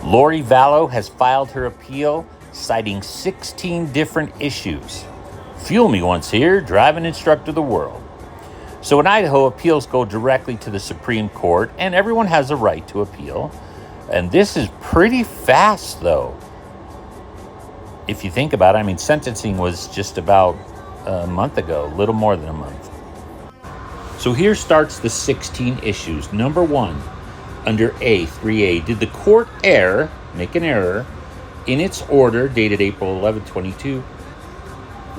Lori Vallow has filed her appeal, citing 16 different issues. Fuel me once here, driving instructor of the world. So in Idaho, appeals go directly to the Supreme Court, and everyone has a right to appeal. And this is pretty fast, though. If you think about it, I mean, sentencing was just about a month ago, a little more than a month. So here starts the 16 issues. Number 1, under A, 3A, did the court make an error, in its order dated April 11, 22,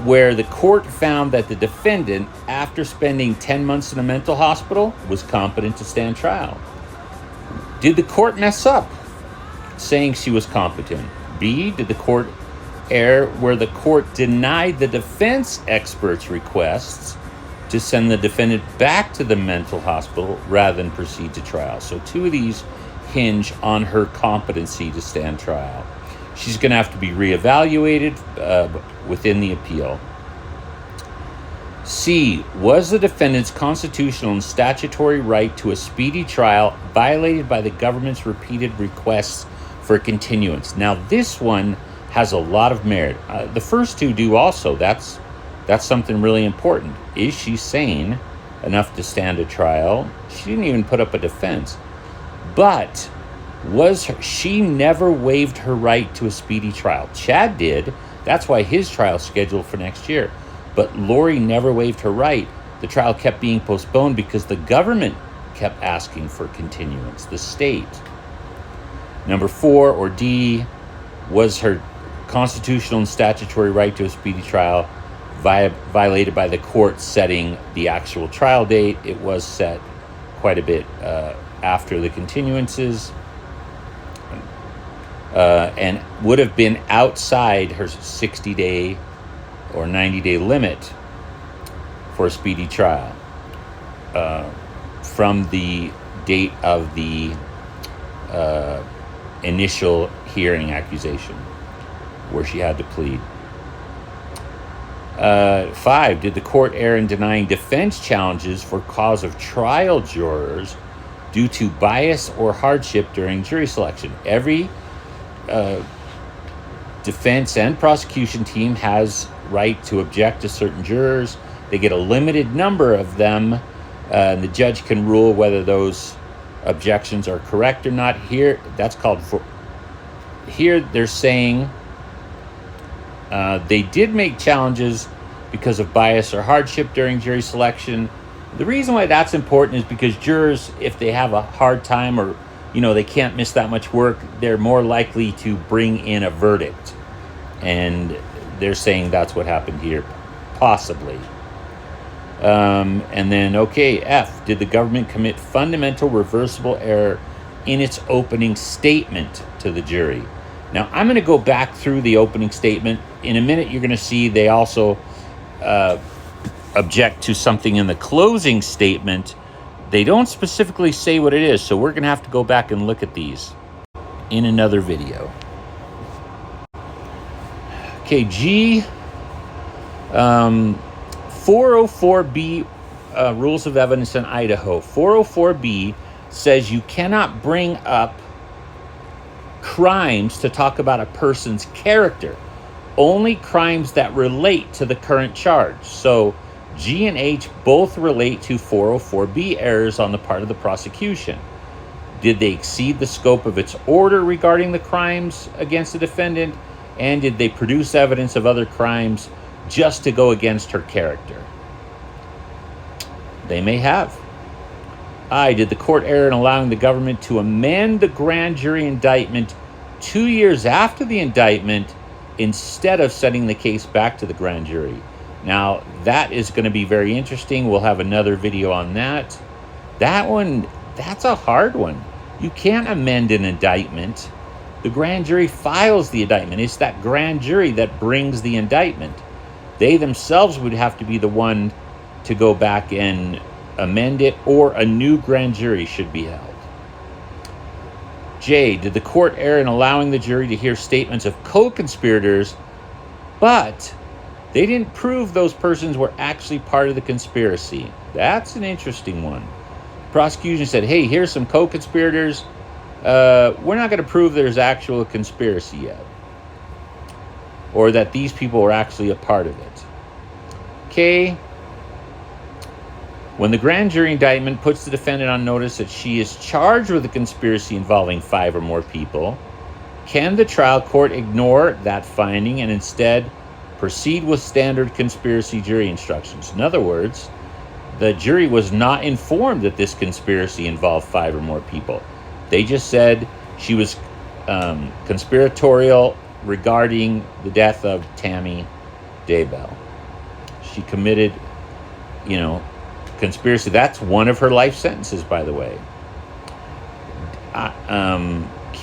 where the court found that the defendant, after spending 10 months in a mental hospital, was competent to stand trial? Did the court mess up saying she was competent? B, did the court err where the court denied the defense experts' requests to send the defendant back to the mental hospital rather than proceed to trial? So 2 of these hinge on her competency to stand trial. She's going to have to be reevaluated within the appeal. C, was the defendant's constitutional and statutory right to a speedy trial violated by the government's repeated requests for continuance? Now, this one has a lot of merit. The first 2 do also. That's something really important. Is she sane enough to stand a trial? She didn't even put up a defense. But she never waived her right to a speedy trial. Chad did. That's why his trial's scheduled for next year. But Lori never waived her right. The trial kept being postponed because the government kept asking for continuance, the state. Number 4, or D, was her constitutional and statutory right to a speedy trial violated by the court setting the actual trial date? It was set quite a bit after the continuances, and would have been outside her 60-day or 90-day limit for a speedy trial from the date of the initial hearing accusation where she had to plead. 5, did the court err in denying defense challenges for cause of trial jurors due to bias or hardship during jury selection? Every defense and prosecution team has right to object to certain jurors. They get a limited number of them, and the judge can rule whether those objections are correct or not. Here, that's called for. Here, they're saying they did make challenges because of bias or hardship during jury selection. The reason why that's important is because jurors, if they have a hard time or they can't miss that much work, they're more likely to bring in a verdict. And they're saying that's what happened here, possibly. And then, okay, F, did the government commit fundamental reversible error in its opening statement to the jury? Now, I'm going to go back through the opening statement. In a minute, you're going to see they also object to something in the closing statement. They don't specifically say what it is, so we're going to have to go back and look at these in another video. Okay, G, 404B, Rules of Evidence in Idaho. 404B says you cannot bring up crimes to talk about a person's character, only crimes that relate to the current charge. So G and H both relate to 404B errors on the part of the prosecution. Did they exceed the scope of its order regarding the crimes against the defendant? And did they produce evidence of other crimes just to go against her character? They may have. I, did the court err in allowing the government to amend the grand jury indictment 2 years after the indictment instead of sending the case back to the grand jury? Now, that is going to be very interesting. We'll have another video on that. That one, that's a hard one. You can't amend an indictment. The grand jury files the indictment. It's that grand jury that brings the indictment. They themselves would have to be the one to go back and amend it, or a new grand jury should be held. J, did the court err in allowing the jury to hear statements of co-conspirators, but they didn't prove those persons were actually part of the conspiracy? That's an interesting one. The prosecution said, hey, here's some co-conspirators. we're not going to prove there's actual conspiracy yet, or that these people were actually a part of it. Okay. When the grand jury indictment puts the defendant on notice that she is charged with a conspiracy involving 5 or more people, can the trial court ignore that finding and instead proceed with standard conspiracy jury instructions? In other words, the jury was not informed that this conspiracy involved 5 or more people. They just said she was conspiratorial regarding the death of Tammy Daybell. She committed, conspiracy. That's one of her life sentences, by the way.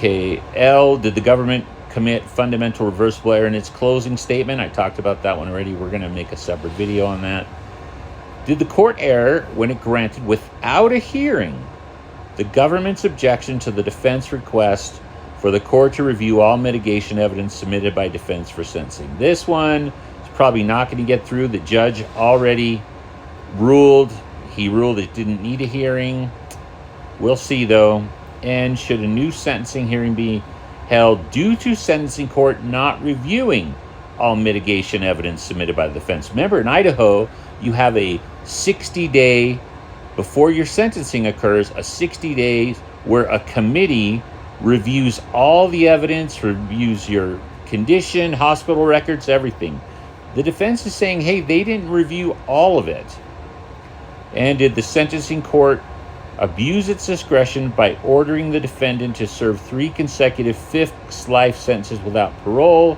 Did the government commit fundamental reversible error in its closing statement? I talked about that one already. We're going to make a separate video on that. Did the court err when it granted, without a hearing, the government's objection to the defense request for the court to review all mitigation evidence submitted by defense for sentencing? This one is probably not going to get through. The judge already ruled. He ruled it didn't need a hearing. We'll see, though. And should a new sentencing hearing be held due to sentencing court not reviewing all mitigation evidence submitted by the defense? Remember, in Idaho, you have a 60-day, before your sentencing occurs, a 60 days where a committee reviews all the evidence, reviews your condition, hospital records, everything. The defense is saying, hey, they didn't review all of it. And did the sentencing court abuse its discretion by ordering the defendant to serve 3 consecutive fixed life sentences without parole?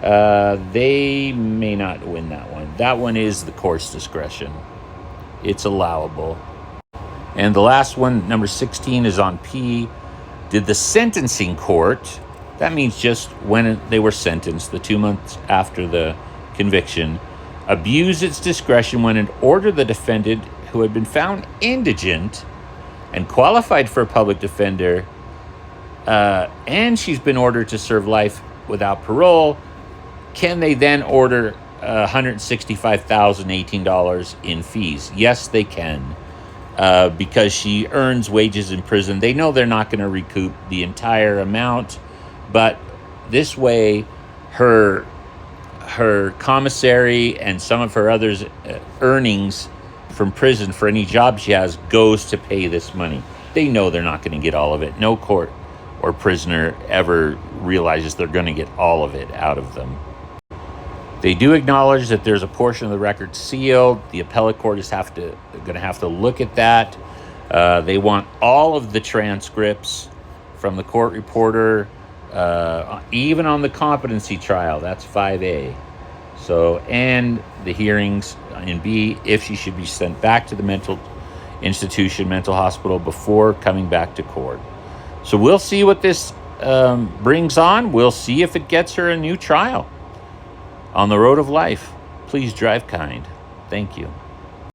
They may not win that one. That one is the court's discretion. It's allowable. And the last one, number 16, is on P. Did the sentencing court, that means just when they were sentenced, the 2 months after the conviction, abuse its discretion when it ordered the defendant, who had been found indigent and qualified for a public defender, and she's been ordered to serve life without parole, can they then order $165,018 in fees? Yes, they can, because she earns wages in prison. They know they're not going to recoup the entire amount, but this way her commissary and some of her others' earnings from prison for any job she has goes to pay this money. They know they're not going to get all of it. No court or prisoner ever realizes they're going to get all of it out of them. They do acknowledge that there's a portion of the record sealed. The appellate court is going to have to look at that. They want all of the transcripts from the court reporter, even on the competency trial. That's 5A. So, and the hearings in B, if she should be sent back to the mental institution, mental hospital, before coming back to court. So we'll see what this brings on. We'll see if it gets her a new trial on the road of life. Please drive kind. Thank you.